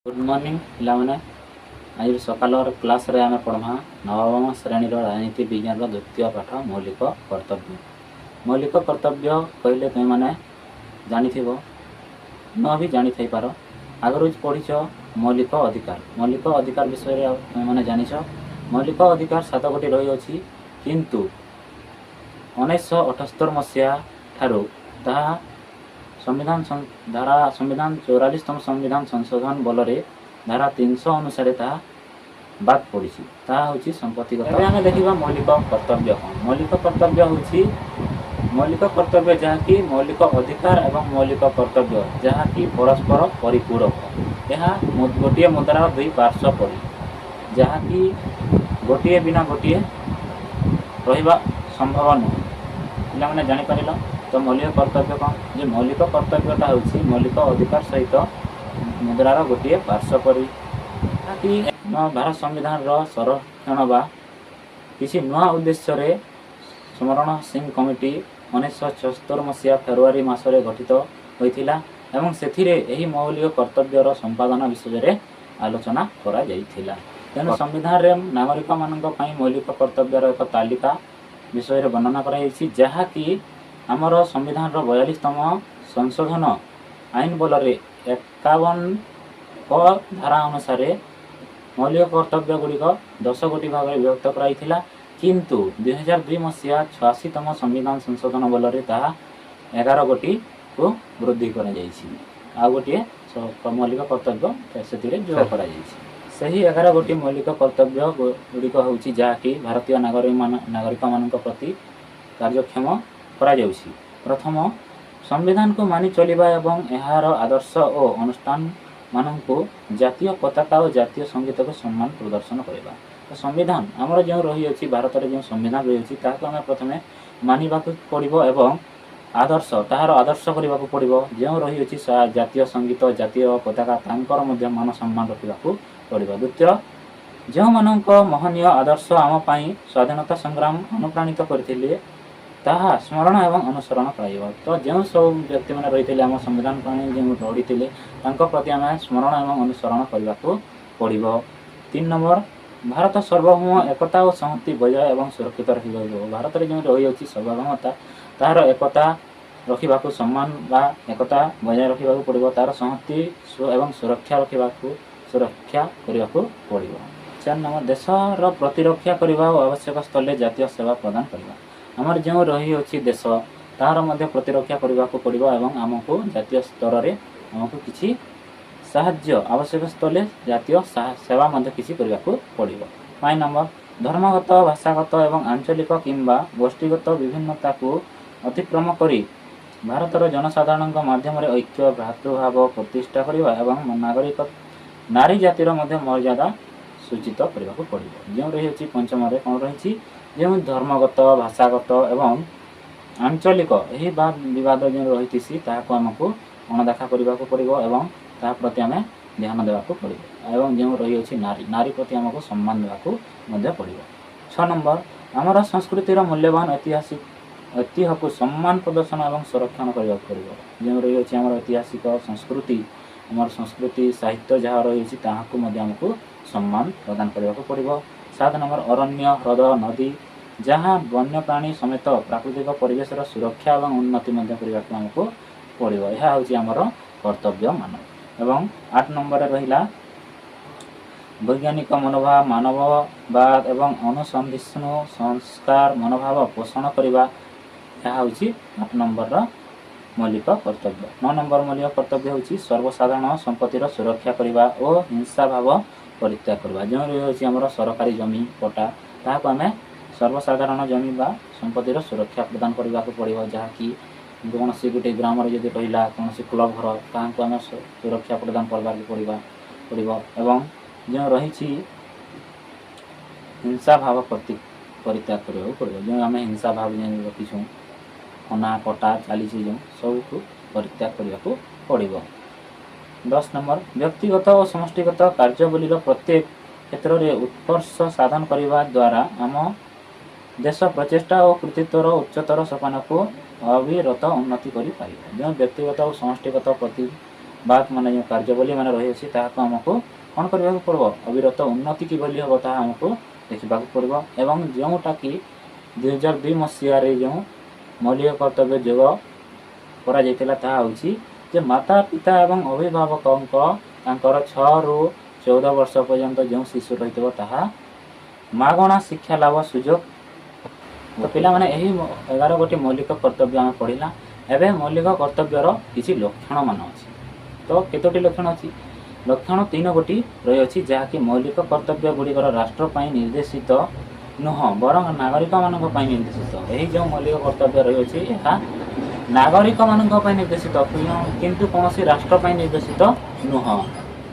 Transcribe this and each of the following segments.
Good morning पिलाମାନେ आज सकाल class रे आमे पढ़मा नवम श्रेणी राजनीति विज्ञान द्वितीय पाठ मौलिक कर्तव्य। मौलिक कर्तव्य कहले तुम मैंने जानी न भी जानी थी पार आगर पढ़ीच मौलिक अधिकार विषय तुम मैंने जानिछ। मौलिक अधिकार 7 गोटी रही अछि किंतु 1978 मसीहा ठारू ताहा संविधान धारा संविधान 44तम संविधान संशोधन बल धारा 300 अनुसार बाद पड़ी हूँ संपत्तिगत। आम देखा मौलिक कर्तव्य कौन। मौलिक कर्तव्य हूँ मौलिक कर्तव्य जहाँकि मौलिक अधिकार एवं मौलिक कर्तव्य जहाँकि परस्पर परिपूरक। यह गोटे मुद्रार दुई पार्श्व पड़ी जहाँकि गोटे बिना गोटे रहा संभव नुह। पे जापर तो मौलिक कर्तव्य कौन जे मौलिक कर्तव्यटा हूँ मौलिक अधिकार सहित मुद्रार गोटे पार्श्व परी कि भारत संविधान संरक्षण बा किसी नुआ उद्देश्य रे स्मरण सिंह कमिटी 1976 मसीहा फेब्रुआरी मासरे गठित होइथिला एवं सेथिरे एही मौलिक कर्तव्यर संपादन विषय रे आलोचना करा जाइथिला। तेणु संविधान रे नागरिक मानक पई मौलिक कर्तव्यर एक तालिका विषय रे वर्णना करा जाइछि जहा कि आमर संविधान 42तम संशोधन आईन बल 51 धारा अनुसार मौलिक कर्तव्य गुड़िक 10 गोटी भाग में विभक्त कराइथिला किंतु 2002 मसीहा 86तम संविधान संशोधन बल 11 गोटी को वृद्धि करा जाइछि। आ गोटे मौलिक कर्तव्य से जोग करा जाइछि। सही 11 गोटी मौलिक कर्तव्य गुड़िक होउछि जहाँकि भारतीय नागरिक मानक प्रति कार्यक्षम करा जाउछि। प्रथम संविधान को मानि चलिबा एवं एहार आदर्श और अनुष्ठान मानकु जातीय पताका और जातीय संगीत को सम्मान प्रदर्शन करबा। तो संविधान आमर जो रही अछि भारत रे जो संविधान रही अछि ताको आमे प्रथमे मानिबाकु पड़िबो एवं आदर्श ताहार आदर्श करबाकु पड़िबो। जो रही अछि जातीय संगीत जातीय पताका तांकर मध्य मान सम्मान रखिबाकु पड़िबो। द्वितीय जो मानक महनीय आदर्श आम पई स्वाधीनता संग्राम अनुप्राणित करथिले ताहा स्मरण एवं अनुसरण कराइबा। तो जो सब व्यक्ति मैंने रही आम संविधान जो लड़ी प्रति आम स्मरण एवं अनुसरण करने को पड़ो। 3 नंबर भारत सार्वभौम एकता और संहति बजाय एवं सुरक्षित रखा। भारत में जो रही है सार्वभौमता तार एकता रखा सम्मान बा एकता बजाय रखा पड़ो। तार संहति एवं सुरक्षा रखा सुरक्षा करने को पड़ो। 4 नंबर देशर प्रतिरक्षा करने आवश्यक स्थल जातीय सेवा प्रदान करवा। आमर जो रही अछि देश तार मध्य प्रतिरक्षा करने को पड़ो एवं आमको जातीय स्तर रे आमको किछि साहाय्य आवश्यक स्थले जातीय सेवा मध्य किछि करने को पड़ो। 5 नंबर धर्मगत भाषागत एवं आंचलिक किंबा गोष्ठीगत विभिन्नता को अतिक्रम करी भारतर जनसाधारण माध्यम रे ऐक्य भ्रातृभाव प्रतिष्ठा करवा एवं नागरिक नारी जातिर मध्य मर्यादा सूचित करने को पड़ो। जो रही अछि पंचम रे कौन रही जो धर्मगत भाषागत एवं आंचलिक यही विवाद जो रही आमको अणदेखा करने को पड़ो एवं ता प्रति आम ध्यान देवाक पड़ो एवं जो रही अछि नारी नारी प्रति आमको सम्मान देवाक पड़ो। 6 नंबर आमर संस्कृतिर मूल्यवान ऐतिह्य को सम्मान प्रदर्शन एवं संरक्षण करने पड़ो। जो रही अछि आमर ऐतिहासिक संस्कृति साहित्य जहाँ रही आमको सम्मान प्रदान करने को पड़ो। 7 नंबर अरण्य ह्रद नदी जहाँ वन्यप्राणी समेत प्राकृतिक परिवेश सुरक्षा और उन्नति करने को पड़ो। यह हूँ आमर कर्तव्य मान। एवं 8 नंबर रहा वैज्ञानिक मनोभाव मानववाद एवं अनुसंधिष्णु संस्कार मनोभाव पोषण करने यह हूँ 8 नंबर मौलिक कर्तव्य। 9 नंबर मौलिक कर्तव्य हूँ सर्वसाधारण संपत्तिर सुरक्षा करने और हिंसा भाव परित्याग करवा। जो रही आमर सरकारी जमी पट्टा ताको आम सर्वसाधारण जमी बा संपत्तिर सुरक्षा प्रदान करने को पड़ो। जहाँकि कौन सी गोटे ग्राम जदि रहा कौन सी क्लब घर ताको आम सुरक्षा प्रदान करने पड़ो। एवं जो रही हिंसा भाव परित्याग करने पड़ो। जो आम हिंसा भाव जो रखीछूँ खना कटा चली जो सब को परित्याग करने को पड़ो। 10 नंबर व्यक्तिगत और समष्टिगत कार्यावलीर प्रत्येक क्षेत्र में उत्कर्ष साधन करने द्वारा आम देश प्रचेषा और कृतित्वर उच्चतर सोपान को अविरत उन्नति कर। जो व्यक्तिगत और समष्टिगत प्रति ବାକ୍ ମାନେ ଯେଉଁ କାର୍ଯ୍ୟାବଳୀ ମାନେ ରହିଅଛି ତାହାକୁ ଆମକୁ କ'ଣ କରିବାକୁ ପଡ଼ିବ, ଅବିରତ ଉନ୍ନତି କିଭଳି ହେବ ତାହା ଆମକୁ ଦେଖିବାକୁ ପଡ଼ିବ। ଏବଂ ଯେଉଁଟାକି 2002 ମସିହାରେ ଯେଉଁ ମୌଳିକ କର୍ତ୍ତବ୍ୟ ଯୋଗ କରାଯାଇଥିଲା ତାହା ହେଉଛି ଯେ ମାତା ପିତା ଏବଂ ଅଭିଭାବକଙ୍କ ତାଙ୍କର 6ରୁ 14 ବର୍ଷ ପର୍ଯ୍ୟନ୍ତ ଯେଉଁ ଶିଶୁ ରହିଥିବ ତାହା ମାଗଣା ଶିକ୍ଷା ଲାଭ ସୁଯୋଗ। ତ ପିଲାମାନେ ଏହି 11 ଗୋଟି ମୌଳିକ କର୍ତ୍ତବ୍ୟ ଆମେ ପଢ଼ିଲା। ଏବେ ମୌଳିକ କର୍ତ୍ତବ୍ୟର କିଛି ଲକ୍ଷଣମାନ ଅଛି। ତ କେତୋଟି ଲକ୍ଷଣ ଅଛି? ଲକ୍ଷଣ 3 ଗୋଟି ରହିଅଛି, ଯାହାକି ମୌଳିକ କର୍ତ୍ତବ୍ୟ ଗୁଡ଼ିକର ରାଷ୍ଟ୍ର ପାଇଁ ନିର୍ଦ୍ଦେଶିତ ନୁହଁ ବରଂ ନାଗରିକମାନଙ୍କ ପାଇଁ ନିର୍ଦ୍ଦେଶିତ। ଏହି ଯେଉଁ ମୌଳିକ କର୍ତ୍ତବ୍ୟ ରହିଅଛି ଏହା ନାଗରିକମାନଙ୍କ ପାଇଁ ନିର୍ଦ୍ଦେଶିତ, କିନ୍ତୁ କୌଣସି ରାଷ୍ଟ୍ର ପାଇଁ ନିର୍ଦ୍ଦେଶିତ ନୁହଁ।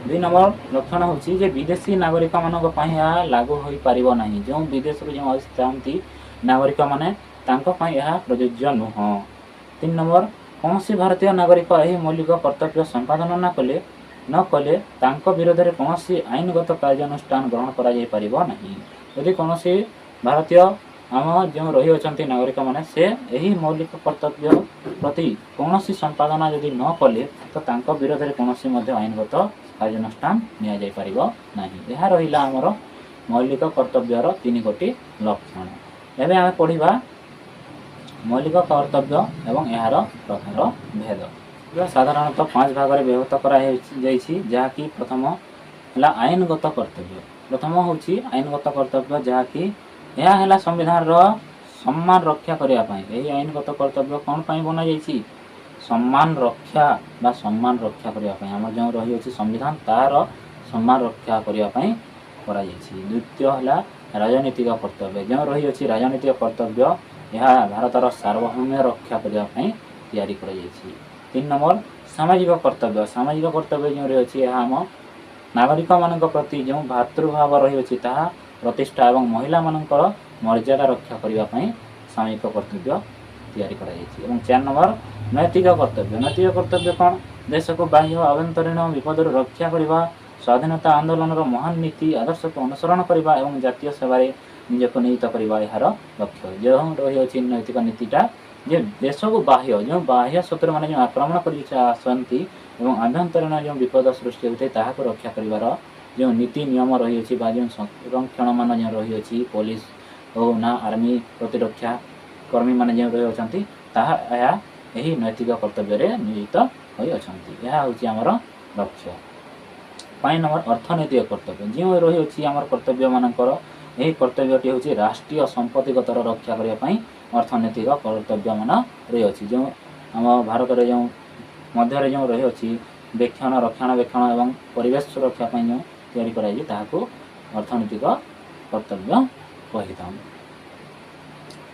2 ନମ୍ବର ଲକ୍ଷଣ ହେଉଛି ଯେ ବିଦେଶୀ ନାଗରିକମାନଙ୍କ ପାଇଁ ଏହା ଲାଗୁ ହୋଇପାରିବ ନାହିଁ। ଯେଉଁ ବିଦେଶରୁ ଯେଉଁ ଆସିଥାନ୍ତି ନାଗରିକମାନେ ତାଙ୍କ ପାଇଁ ଏହା ପ୍ରଯୁଜ୍ୟ ନୁହଁ। 3 ନମ୍ବର କୌଣସି ଭାରତୀୟ ନାଗରିକ ଏହି ମୌଳିକ କର୍ତ୍ତବ୍ୟ ସମ୍ପାଦନ ନ କଲେ ତାଙ୍କ ବିରୋଧରେ କୌଣସି ଆଇନଗତ କାର୍ଯ୍ୟାନୁଷ୍ଠାନ ଗ୍ରହଣ କରାଯାଇପାରିବ ନାହିଁ। ଯଦି କୌଣସି ଭାରତୀୟ ଆମ ଯେଉଁ ରହିଅଛନ୍ତି ନାଗରିକମାନେ ସେ ଏହି ମୌଳିକ କର୍ତ୍ତବ୍ୟ ପ୍ରତି କୌଣସି ସମ୍ପାଦନା ଯଦି ନ କଲେ ତ ତାଙ୍କ ବିରୋଧରେ କୌଣସି ମଧ୍ୟ ଆଇନଗତ କାର୍ଯ୍ୟାନୁଷ୍ଠାନ ନିଆଯାଇପାରିବ ନାହିଁ। ଏହା ରହିଲା ଆମର ମୌଳିକ କର୍ତ୍ତବ୍ୟର 3 ଗୋଟି ଲକ୍ଷଣ। ଏବେ ଆମେ ପଢ଼ିବା ମୌଳିକ କର୍ତ୍ତବ୍ୟ ଏବଂ ଏହାର ପ୍ରକାର ଭେଦ। ସାଧାରଣତଃ 5 ଭାଗରେ ବିଭକ୍ତ କରାଯାଇଛି, ଯାହାକି ପ୍ରଥମ ହେଲା ଆଇନଗତ କର୍ତ୍ତବ୍ୟ। ପ୍ରଥମ ହେଉଛି ଆଇନଗତ କର୍ତ୍ତବ୍ୟ, ଯାହାକି ଏହା ହେଲା ସମ୍ବିଧାନର ସମ୍ମାନ ରକ୍ଷା କରିବା ପାଇଁ। ଏହି ଆଇନଗତ କର୍ତ୍ତବ୍ୟ କ'ଣ ପାଇଁ ବନାଯାଇଛି? ସମ୍ମାନ ରକ୍ଷା ବା ସମ୍ମାନ ରକ୍ଷା କରିବା ପାଇଁ। ଆମର ଯେଉଁ ରହିଅଛି ସମ୍ବିଧାନ ତାହାର ସମ୍ମାନ ରକ୍ଷା କରିବା ପାଇଁ କରାଯାଇଛି। ଦ୍ୱିତୀୟ ହେଲା ରାଜନୈତିକ କର୍ତ୍ତବ୍ୟ। ଯେଉଁ ରହିଅଛି ରାଜନୈତିକ କର୍ତ୍ତବ୍ୟ ଏହା ଭାରତର ସାର୍ବଭୌମ୍ୟ ରକ୍ଷା କରିବା ପାଇଁ ତିଆରି କରାଯାଇଛି। 3 ନମ୍ବର ସାମାଜିକ କର୍ତ୍ତବ୍ୟ। ସାମାଜିକ କର୍ତ୍ତବ୍ୟ ଯେଉଁ ରହିଅଛି ଏହା ଆମ ନାଗରିକମାନଙ୍କ ପ୍ରତି ଯେଉଁ ଭାତୃଭାବ ରହିଅଛି ତାହା ପ୍ରତିଷ୍ଠା ଏବଂ ମହିଳାମାନଙ୍କର ମର୍ଯ୍ୟାଦା ରକ୍ଷା କରିବା ପାଇଁ ସାମାଜିକ କର୍ତ୍ତବ୍ୟ ତିଆରି କରାଯାଇଛି। ଏବଂ 4 ନମ୍ବର ନୈତିକ କର୍ତ୍ତବ୍ୟ। ନୈତିକ କର୍ତ୍ତବ୍ୟ କ'ଣ? ଦେଶକୁ ବାହ୍ୟ ଆଭ୍ୟନ୍ତରୀଣ ବିପଦରୁ ରକ୍ଷା କରିବା, ସ୍ୱାଧୀନତା ଆନ୍ଦୋଳନର ମହାନ ନୀତି ଆଦର୍ଶକୁ ଅନୁସରଣ କରିବା ଏବଂ ଜାତୀୟ ସେବାରେ ନିଜକୁ ନିୟୋଜିତ କରିବା ଏହାର ଲକ୍ଷ୍ୟ। ଯେଉଁ ରହିଅଛି ନୈତିକ ନୀତିଟା ଯେ ଦେଶକୁ ଯେଉଁ ବାହ୍ୟ ଶତ୍ରୁମାନେ ଯେଉଁ ଆକ୍ରମଣ କରି ଆସନ୍ତି ଏବଂ ଆଭ୍ୟନ୍ତରୀଣ ଯେଉଁ ବିପଦ ସୃଷ୍ଟି ହୋଇଥାଏ ତାହାକୁ ରକ୍ଷା କରିବାର ଯେଉଁ ନୀତି ନିୟମ ରହିଅଛି ବା ଯେଉଁ ସଂରକ୍ଷଣମାନ ଯେଉଁ ରହିଅଛି ପୋଲିସ ହେଉ ନା ଆର୍ମି ପ୍ରତିରକ୍ଷା କର୍ମୀମାନେ ଯେଉଁ ରହିଅଛନ୍ତି ତାହା ଏହି ନୈତିକ କର୍ତ୍ତବ୍ୟରେ ନିୟୋଜିତ ହୋଇଅଛନ୍ତି। ଏହା ହେଉଛି ଆମର ଲକ୍ଷ୍ୟ। 5 ନମ୍ବର ଅର୍ଥନୈତିକ କର୍ତ୍ତବ୍ୟ। ଯେଉଁ ରହିଅଛି ଆମର କର୍ତ୍ତବ୍ୟମାନଙ୍କର ଏହି କର୍ତ୍ତବ୍ୟଟି ହେଉଛି ରାଷ୍ଟ୍ରୀୟ ସମ୍ପତ୍ତିଗତର ରକ୍ଷା କରିବା ପାଇଁ ଅର୍ଥନୈତିକ କର୍ତ୍ତବ୍ୟମାନ ରହିଅଛି। ଯେଉଁ ଆମ ଭାରତରେ ଯେଉଁ ମଧ୍ୟରେ ଯେଉଁ ରହିଅଛି ରକ୍ଷଣାବେକ୍ଷଣ ଏବଂ ପରିବେଶ ସୁରକ୍ଷା ପାଇଁ ଯେଉଁ ତିଆରି କରାଯାଇଛି ତାହାକୁ ଅର୍ଥନୈତିକ କର୍ତ୍ତବ୍ୟ କହିଥାଉ।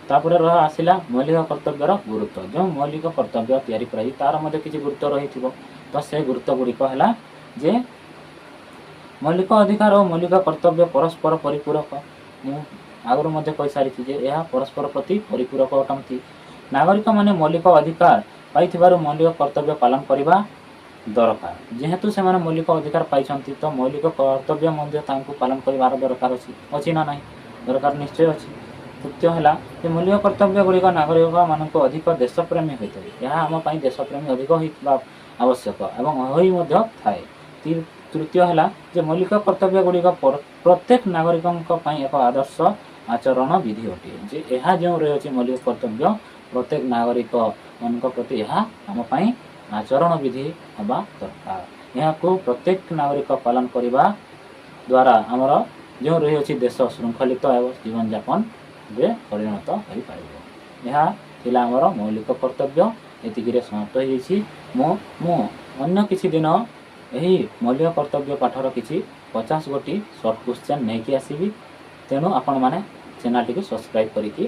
ତାପରେ ଆସିଲା ମୌଳିକ କର୍ତ୍ତବ୍ୟର ଗୁରୁତ୍ୱ। ଯେଉଁ ମୌଳିକ କର୍ତ୍ତବ୍ୟ ତିଆରି କରାଯାଇଛି ତାର ମଧ୍ୟ କିଛି ଗୁରୁତ୍ୱ ରହିଥିବ। ତ ସେ ଗୁରୁତ୍ୱ ଗୁଡ଼ିକ ହେଲା ଯେ ମୌଳିକ ଅଧିକାର ଓ ମୌଳିକ କର୍ତ୍ତବ୍ୟ ପରସ୍ପର ପରିପୂରକ। ମୁଁ ଆଗରୁ ମଧ୍ୟ କହିସାରିଛି ଯେ ଏହା ପରସ୍ପର ପ୍ରତି ପରିପୂରକ ଅଟନ୍ତି। ନାଗରିକମାନେ ମୌଳିକ ଅଧିକାର ପାଇଥିବାରୁ ମୌଳିକ କର୍ତ୍ତବ୍ୟ ପାଳନ କରିବା ଦରକାର। ଯେହେତୁ ସେମାନେ ମୌଳିକ ଅଧିକାର ପାଇଛନ୍ତି ତ ମୌଳିକ କର୍ତ୍ତବ୍ୟ ମଧ୍ୟ ତାଙ୍କୁ ପାଳନ କରିବାର ଦରକାର ଅଛି ନା ନାହିଁ? ଦରକାର ନିଶ୍ଚୟ ଅଛି। ତୃତୀୟ ହେଲା ଯେ ମୌଳିକ କର୍ତ୍ତବ୍ୟ ଗୁଡ଼ିକ ନାଗରିକମାନଙ୍କୁ ଅଧିକ ଦେଶପ୍ରେମୀ ହୋଇଥାଏ। ଏହା ଆମ ପାଇଁ ଦେଶପ୍ରେମୀ ଅଧିକ ହୋଇଥିବା ଆବଶ୍ୟକ ଏବଂ ହୋଇ ମଧ୍ୟ ଥାଏ। ତୃତୀୟ ହେଲା ଯେ ମୌଳିକ କର୍ତ୍ତବ୍ୟ ଗୁଡ଼ିକ ପ୍ରତ୍ୟେକ ନାଗରିକଙ୍କ ପାଇଁ ଏକ ଆଦର୍ଶ ଆଚରଣ ବିଧି ଅଟେ। ଯେ ଏହା ଯେଉଁ ରହିଅଛି ମୌଳିକ କର୍ତ୍ତବ୍ୟ ପ୍ରତ୍ୟେକ ନାଗରିକମାନଙ୍କ ପ୍ରତି ଏହା ଆମ ପାଇଁ ଆଚରଣ ବିଧି ହେବା ଦରକାର। ଏହାକୁ ପ୍ରତ୍ୟେକ ନାଗରିକ ପାଳନ କରିବା ଦ୍ୱାରା ଆମର ଯେଉଁ ରହିଅଛି ଦେଶ ଶୃଙ୍ଖଳିତ ଏବଂ ଜୀବନଯାପନରେ ପରିଣତ ହୋଇପାରିବ। ଏହା ଥିଲା ଆମର ମୌଳିକ କର୍ତ୍ତବ୍ୟ। ଏତିକିରେ ସମାପ୍ତ ହୋଇଯାଇଛି। ମୁଁ ଅନ୍ୟ କିଛି ଦିନ ଏହି ମୌଳିକ କର୍ତ୍ତବ୍ୟ ପାଠର କିଛି 50 ଗୋଟି ସର୍ଟ କ୍ୱେଶ୍ଚନ୍ ନେଇକି ଆସିବି। ତେଣୁ ଆପଣମାନେ ଚ୍ୟାନେଲଟିକୁ ସବସ୍କ୍ରାଇବ୍ କରିକି